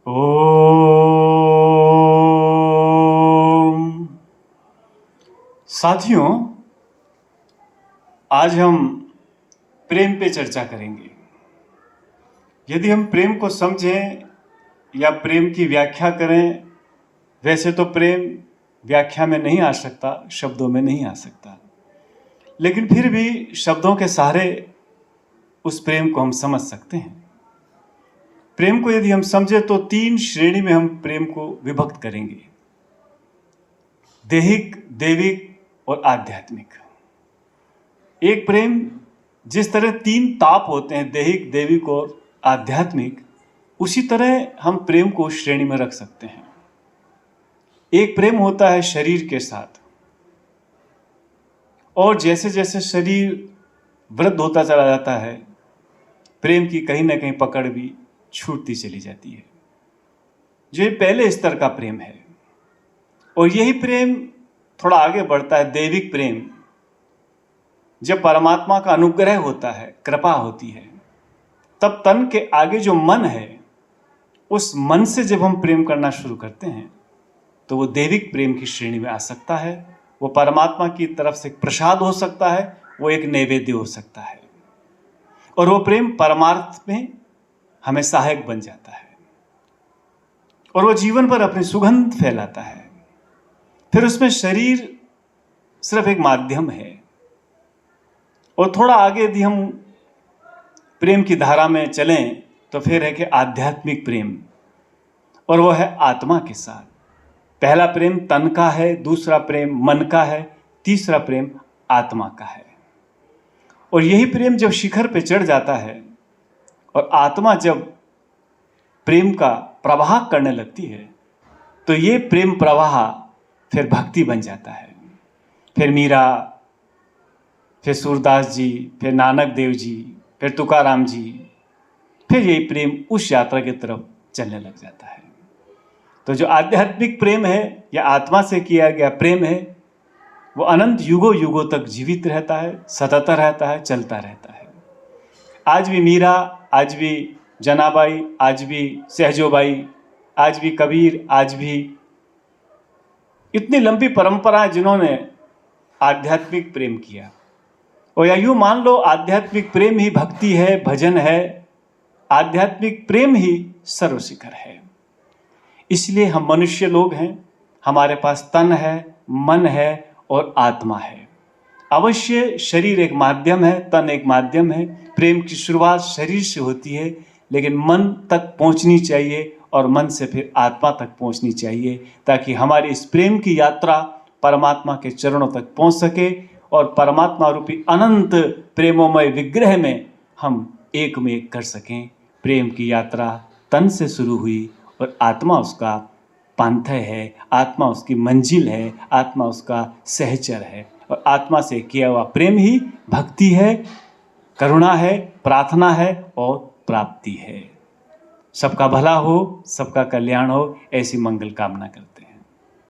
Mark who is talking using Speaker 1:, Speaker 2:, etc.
Speaker 1: ओम। साथियों, आज हम प्रेम पे चर्चा करेंगे। यदि हम प्रेम को समझें या प्रेम की व्याख्या करें, वैसे तो प्रेम व्याख्या में नहीं आ सकता, शब्दों में नहीं आ सकता, लेकिन फिर भी शब्दों के सहारे उस प्रेम को हम समझ सकते हैं। प्रेम को यदि हम समझे तो 3 श्रेणी में हम प्रेम को विभक्त करेंगे: दैहिक, दैविक और आध्यात्मिक। एक प्रेम जिस तरह 3 ताप होते हैं, दैहिक, दैविक और आध्यात्मिक, उसी तरह हम प्रेम को उस श्रेणी में रख सकते हैं। एक प्रेम होता है शरीर के साथ, और जैसे जैसे शरीर वृद्ध होता चला जाता है, प्रेम की कहीं ना कहीं पकड़ भी छूटती चली जाती है। जो ये पहले स्तर का प्रेम है, और यही प्रेम थोड़ा आगे बढ़ता है, दैविक प्रेम। जब परमात्मा का अनुग्रह होता है, कृपा होती है, तब तन के आगे जो मन है, उस मन से जब हम प्रेम करना शुरू करते हैं तो वो दैविक प्रेम की श्रेणी में आ सकता है। वो परमात्मा की तरफ से प्रसाद हो सकता है, वो एक नैवेद्य हो सकता है, और वो प्रेम परमार्थ में हमें सहायक बन जाता है, और वो जीवन पर अपनी सुगंध फैलाता है। फिर उसमें शरीर सिर्फ एक माध्यम है। और थोड़ा आगे यदि हम प्रेम की धारा में चलें तो फिर है कि आध्यात्मिक प्रेम, और वो है आत्मा के साथ। पहला प्रेम तन का है, दूसरा प्रेम मन का है, तीसरा प्रेम आत्मा का है। और यही प्रेम जब शिखर पे चढ़ जाता है और आत्मा जब प्रेम का प्रवाह करने लगती है, तो ये प्रेम प्रवाह फिर भक्ति बन जाता है। फिर मीरा, फिर सूरदास जी, फिर नानक देव जी, फिर तुकाराम जी, फिर यही प्रेम उस यात्रा की तरफ चलने लग जाता है। तो जो आध्यात्मिक प्रेम है या आत्मा से किया गया प्रेम है, वो अनंत युगों युगों तक जीवित रहता है, सतत रहता है, चलता रहता है। आज भी मीरा, आज भी जनाबाई, आज भी सहजोबाई, आज भी कबीर, आज भी इतनी लंबी परंपरा जिन्होंने आध्यात्मिक प्रेम किया। और या यूँ मान लो, आध्यात्मिक प्रेम ही भक्ति है, भजन है, आध्यात्मिक प्रेम ही सर्वशिखर है। इसलिए हम मनुष्य लोग हैं, हमारे पास तन है, मन है और आत्मा है। अवश्य शरीर एक माध्यम है, तन एक माध्यम है। प्रेम की शुरुआत शरीर से होती है, लेकिन मन तक पहुंचनी चाहिए, और मन से फिर आत्मा तक पहुंचनी चाहिए, ताकि हमारी इस प्रेम की यात्रा परमात्मा के चरणों तक पहुंच सके, और परमात्मा रूपी अनंत प्रेमोमय विग्रह में हम एक में एक कर सकें। प्रेम की यात्रा तन से शुरू हुई, और आत्मा उसका पांथय है, आत्मा उसकी मंजिल है, आत्मा उसका सहचर है। और आत्मा से किया हुआ प्रेम ही भक्ति है, करुणा है, प्रार्थना है और प्राप्ति है। सबका भला हो, सबका कल्याण हो, ऐसी मंगल कामना करते हैं।